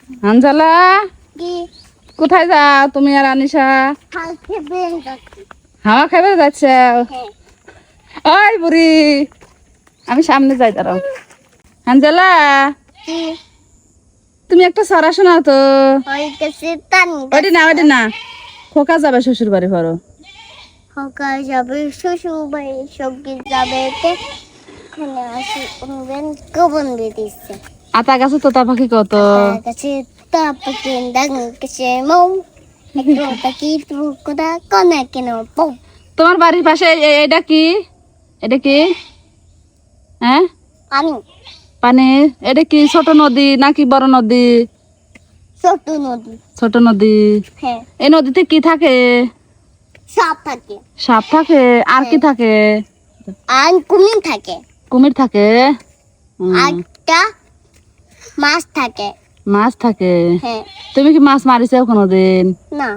হানজালা কি কোথায় যাও তুমি আর আনিশা? হাওয়া খাবে যাচ্ছে। হ্যাঁ। ওই বুড়ি আমি সামনে যাই দাঁড়াও। হানজালা কি তুমি একটা সরা শোনাও তো। হইতেছে তান ওটি না ওটি না, খোকা যাবে শ্বশুর বাড়ি ঘর। হকা যাবে শ্বশুর বাড়ি সঙ্গে যাবে এখানে আসি অনুবেন কবন বেরিয়েছে আতা গাছে তোতা পাখি কত। তার কাছে তাপকে ডাং কাছে মৌ একটা কি টুকুদা কোনে কেন পৌ তোমার বাড়ির পাশে এটা কি? এটা কি? হ্যাঁ আমি পানি। এটা কি ছোট নদী নাকি বড় নদী? ছোট নদী। ছোট নদী। হ্যাঁ এই নদীতে কি থাকে? সাপ থাকে সাপ থাকে। আর কি থাকে? আর কুমির থাকে কুমির থাকে। আর একটা মাছ থাকে। মাছ থাকে। হ্যাঁ তুমি কি মাছ মারিছো কোনোদিন? না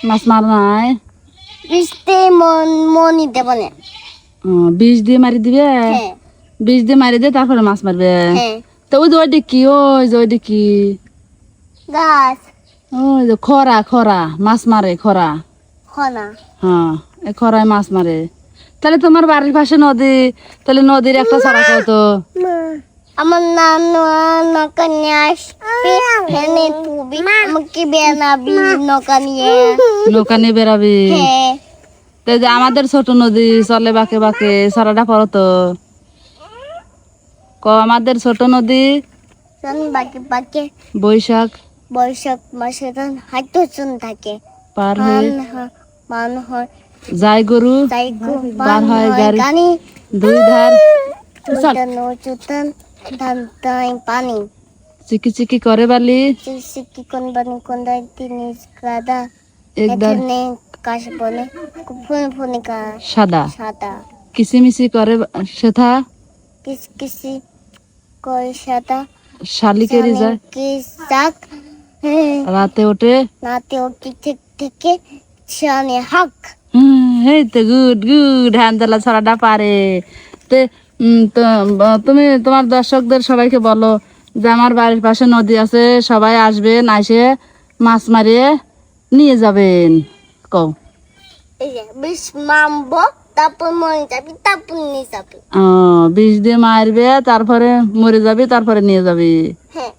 মাছ মার নাই? বৃষ্টি মনি দেব না। বিষ দিয়ে মারি দিবে। হ্যাঁ বিষ দিয়ে মারি দিয়ে তারপরে মাছ মারবে। হ্যাঁ তো ওই যে ওইটা কি? ওই যে ওইটা কি? গাছ ওই যে খরা খরা মাছ মারে খরা। খনা হ্যাঁ এই খরায় মাছ মারে। তাহলে তোমার বাড়ির পাশে নদী, তাহলে নদীর একটা সারা কত। আমার নানু নৌকা নিয়ে আসবি হেনে তুবি আমাকে বেনাবি নৌকা নিয়ে। নৌকা নিয়ে বেড়াবি। হ্যাঁ তো যে আমাদের ছোট নদী চলে বাঁকে বাঁকে সারাটা পড়ো তো। আমাদের ছোট নদী চন বাকি বাকি বৈশাখ বৈশাখ মাসে তখন হাইটচন থাকে পার হয়ে মান হয় যায় গরু, তাই পার হয় গাড়ি। গানি দুই ধার নচুতন ধান তাই পানি চিকি চিকি করে বালি। সিকি কোন বানি কোন দাই তিনি কাদা একদার এখানে কাশ বনে ফুন ফুনি কা সাদা সাদা কিসিমিসি করে সেথা কিসি কই সাদা শালিকেরি যায়। কি সাক রাতে ওঠে। নাতে ও কি থেকে শানে হাক এই তো গুড গুড হ্যান্ডেলা ছড়াটা পারে। তে তুমি তোমার দর্শকদের সবাইকে বলো যে আমার বাড়ির পাশে নদী আছে, সবাই আসবেন, আসে মাছ মারিয়ে নিয়ে যাবেন। কও এই যে বিষ মামবো তারপর মরে যাবি তারপর নিয়ে যাবি। বিষ দিয়ে মারবে তারপরে মরে যাবি তারপরে নিয়ে যাবি। হ্যাঁ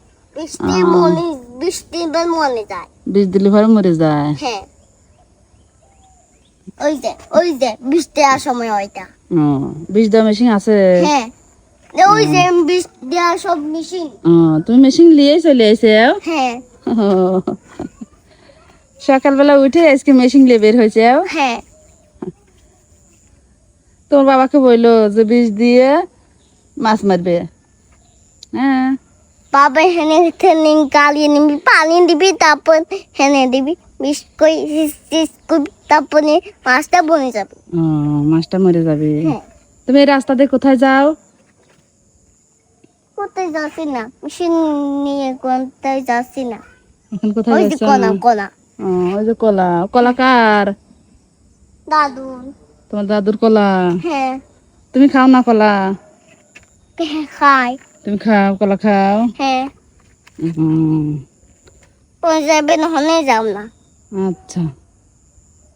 বৃষ্টি বার মনে যায়। বিষ দিলে পরে মরে যায়। হ্যাঁ ওই যে বৃষ্টি আর সময় ওইটা। বিষ দেওয়া মেশিন আছে। হ্যাঁ ওই যে বিষ দেওয়া সব মেশিন। তুমি মেশিন নিয়ে চলে এসে। হ্যাঁ সকালবেলা উঠে আজকে মেশিন নিয়ে বের হয়েছে। হ্যাঁ তোমার বাবাকে বললো যে বিষ দিয়ে মাছ মারবে। হ্যাঁ বাবা হেনে থেনে গালিয়ে নিবি পানি দিবি তারপর হেনে দিবি বিষ কই তারপরে মাছটা বনে যাবে। মাছটা মরে যাবে। হ্যাঁ তুমি এই রাস্তা দিয়ে কোথায় যাও? কোথায় যাচ্ছি না মেশিন নিয়ে কোথায় যাচ্ছি না। এখন কোথায় ওই যে যাচ্ছ? কোনা কোনা ওই যে কলা। কলা কার? দাদু। তোমার দাদুর কলা। হ্যাঁ তুমি খাও না কলা? খাই। তুমি খাও কলা খাও? হ্যাঁ হুম, কোন যাবে না হলে যাও না। আচ্ছা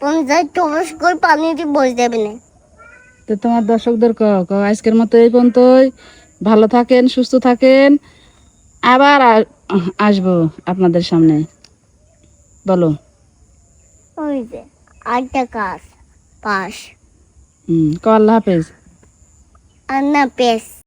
কোন যাই তোমার করে পানি দিয়ে বসে যাবে না। তো তোমার দর্শকদের কও আজকের মতো এই পর্যন্তই। ভালো থাকেন, সুস্থ থাকেন। আবার আসবো আপনাদের সামনে। বলো। ওই যে আরেকটা কাজ পাস আল্লাহ হাফেজ। আর না পেস।